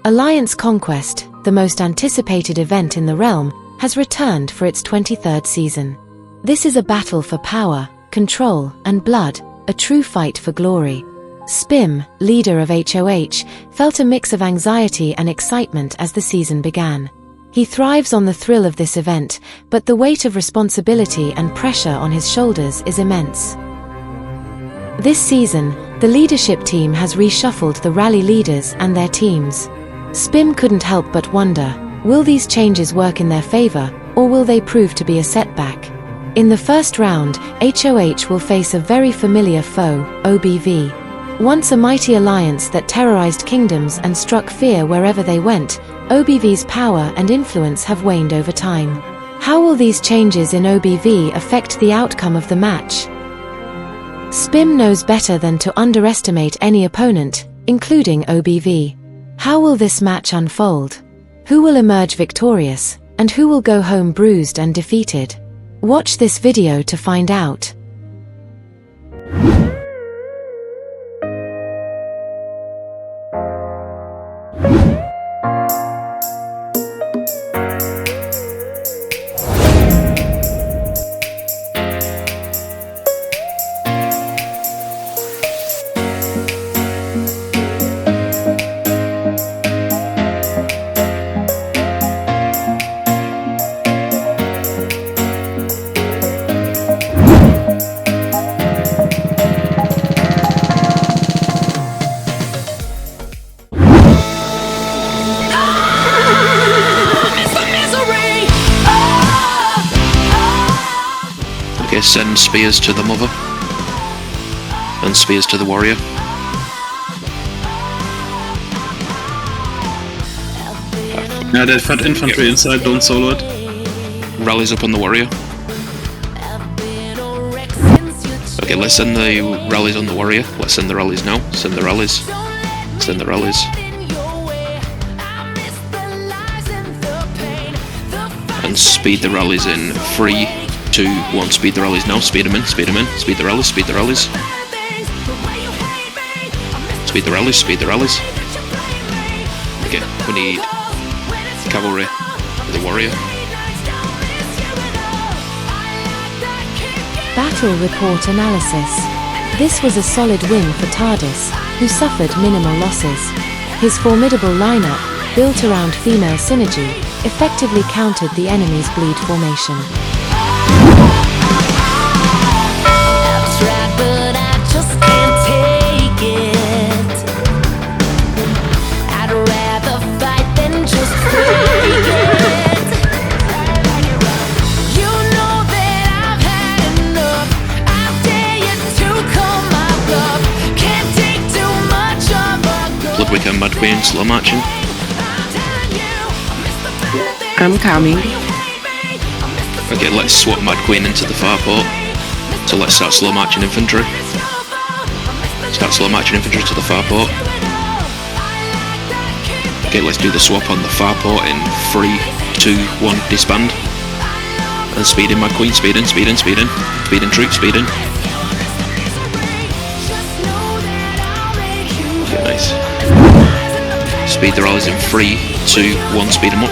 AllianceConquest, the most anticipated event in the realm, has returned for its 23rd season. This is a battle for power, control, and blood, a true fight for glory. Spim, leader of HOH, felt a mix of anxiety and excitement as the season began. He thrives on the thrill of this event, but the weight of responsibility and pressure on his shoulders is immense. This season, the leadership team has reshuffled the rally leaders and their teams. Spim couldn't help but wonder, will these changes work in their favor, or will they prove to be a setback? In the first round, HOH will face a very familiar foe, OBV. Once a mighty alliance that terrorized kingdoms and struck fear wherever they went, OBV's power and influence have waned over time. How will these changes in OBV affect the outcome of the match? Spim knows better than to underestimate any opponent, including OBV. How will this match unfold? Who will emerge victorious, and who will go home bruised and defeated? Watch this video to find out. Okay, send spears to the mother and spears to the warrior. Yeah, they've got infantry inside, don't solo it. Rallies up on the warrior. Okay, let's send the rallies on the warrior. Let's send the rallies now. Send the rallies. Send the rallies. And speed the rallies in 3, 2, 1. Speed the rallies now. Speed them in. Speed them in. Speed the rallies. Speed the rallies. Speed the rallies. Speed the rallies. Okay, we need cavalry for the warrior. Battle Report Analysis. This was a solid win for TARDIS, who suffered minimal losses. His formidable lineup, built around female synergy, effectively countered the enemy's bleed formation. GoTWiC and Mad Queen slow marching. I'm coming. Okay, let's swap Mad Queen into the far port. So let's start slow marching infantry. Start slow marching infantry to the far port. Okay, let's do the swap on the far port in 3, 2, 1, disband. And speed in Mad Queen, speed in, speed in, speed in. Speed in troops, speed in. Okay, nice. Speed the rallies in 3, 2, 1, speed them up.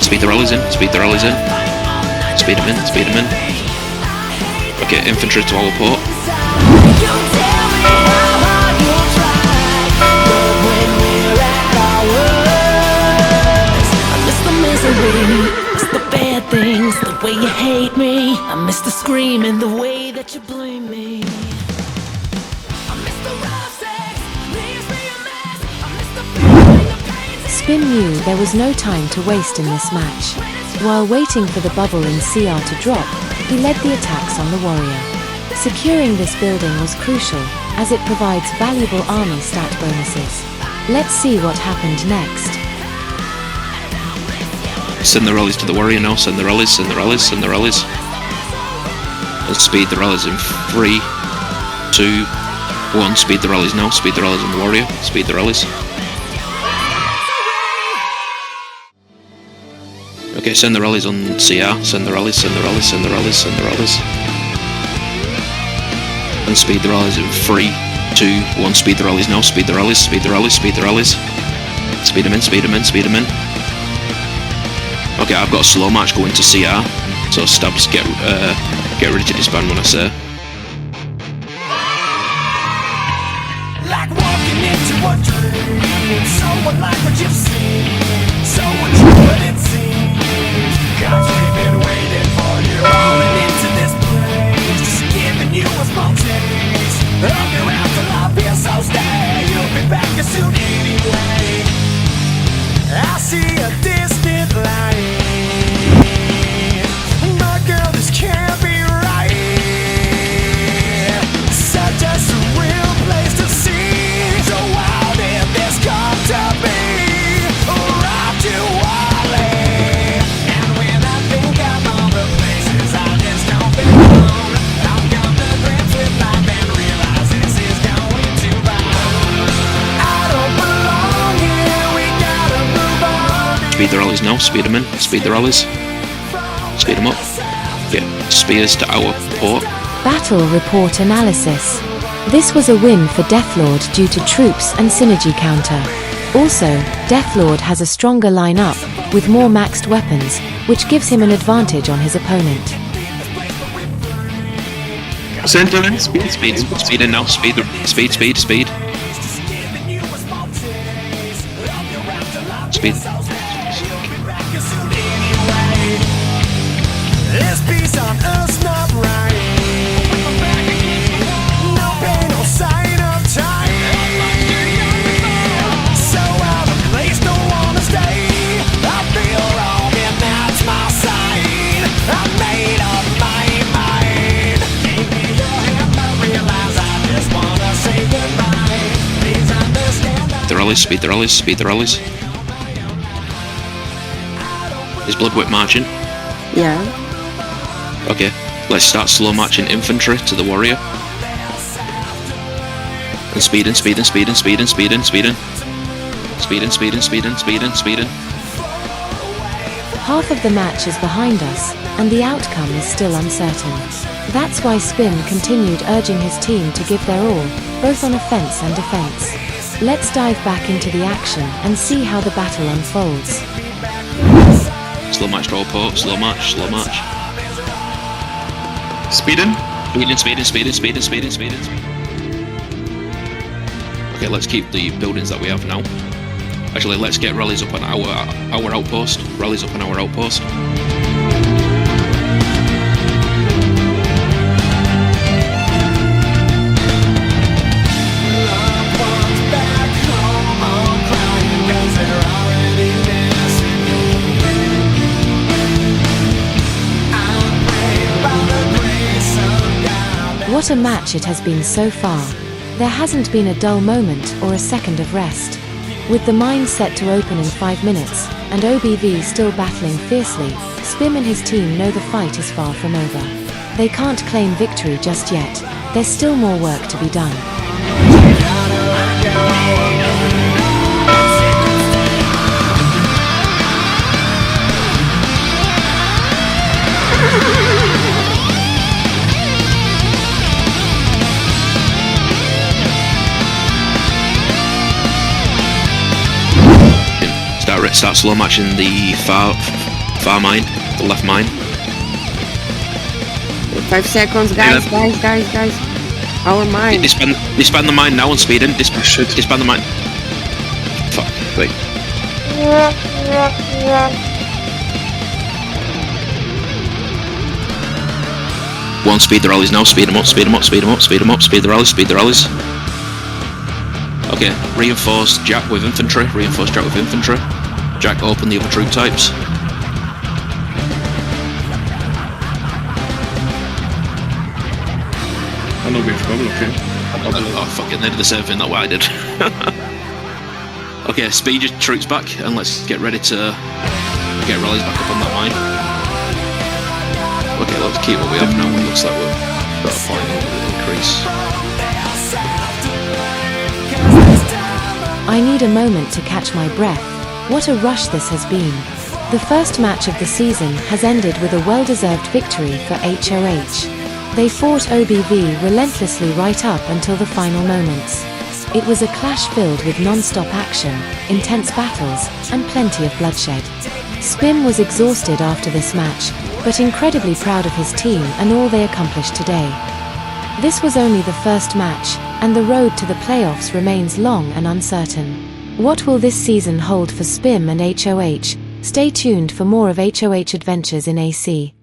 Speed the rallies in, speed the rallies in. Speed them in, speed them in. Okay, infantry to our port. I miss the misery, miss the bad things, the way you hate me. I miss the screaming, the way that you blame me. Spim knew there was no time to waste in this match. While waiting for the bubble in CR to drop, he led the attacks on the warrior. Securing this building was crucial, as it provides valuable army stat bonuses. Let's see what happened next. Send the rallies to the warrior now, send the rallies, send the rallies, send the rallies. And speed the rallies in 3, 2, 1, speed the rallies now, speed the rallies on the warrior, speed the rallies. Okay, send the rallies on CR, send the rallies, send the rallies, send the rallies, send the rallies. And speed the rallies in 3, 2, 1, speed the rallies now, speed the rallies, speed the rallies, speed the rallies. Speed him in, speed him in, speed him in. Okay, I've got a slow march going to CR, so stabs get ready to disband when I say. Like walking into a dream, so unlike what you've seen, so untrue what it seems. 'Cause we've been waiting for you, rolling into this place, just giving you a small taste of your afterlife here, so stay. You'll be back as soon anyway. I see a distant light, my girl, this can't be right. Such a surreal place to see, so wild did this come to be. Right to Wally, and when I think of all the places I just don't belong, I've come to grips with life and realize this is going too far. I don't belong here, we gotta move on. Speed the rallies now, speed them in, speed the rallies. Speed them up. Yeah, spears to our port. Battle Report Analysis. This was a win for Deathlord due to troops and synergy counter. Also, Deathlord has a stronger lineup, with more maxed weapons, which gives him an advantage on his opponent. Center in, speed. Speed in now, speed. Speed. This peace on earth's not right. No pain, no sign of time. So out of place, don't wanna stay. I feel wrong and that's my sign. I made up my mind. Give me your hand, I realize I just wanna say goodbye. Please understand. The rallies, speed the rallies, speed the rallies. Is Blood Whip marching? Yeah. Okay, let's start slow marching infantry to the warrior. And speeding. Half of the match is behind us, and the outcome is still uncertain. That's why Spim continued urging his team to give their all, both on offense and defense. Let's dive back into the action and see how the battle unfolds. Slow march to all port, slow march. Speeding. Speeding. Okay, let's keep the buildings that we have now. Actually, let's get rallies up on our outpost. What a match it has been so far. There hasn't been a dull moment or a second of rest. With the mine set to open in 5 minutes, and OBV still battling fiercely, Spim and his team know the fight is far from over. They can't claim victory just yet, there's still more work to be done. Start slow matching the far mine, the left mine. 5 seconds, guys. Our mine. Disband the mine now and speed in. Disband the mine. Fuck, wait. One, speed the rallies now, speed them up, speed the rallies. Okay, reinforce Jack with infantry, Jack, open the other troop types. I know we have trouble, okay. Oh, fuck it, they did the same thing that way I did. Okay, speed your troops back, and let's get ready to get rallies back up on that mine. Okay, let's keep what we have now, it looks like we're got a point of increase. I need a moment to catch my breath. What a rush this has been. The first match of the season has ended with a well-deserved victory for HOH. They fought OBV relentlessly right up until the final moments. It was a clash filled with non-stop action, intense battles, and plenty of bloodshed. Spim was exhausted after this match, but incredibly proud of his team and all they accomplished today. This was only the first match, and the road to the playoffs remains long and uncertain. What will this season hold for Spim and HOH? Stay tuned for more of HOH adventures in AC.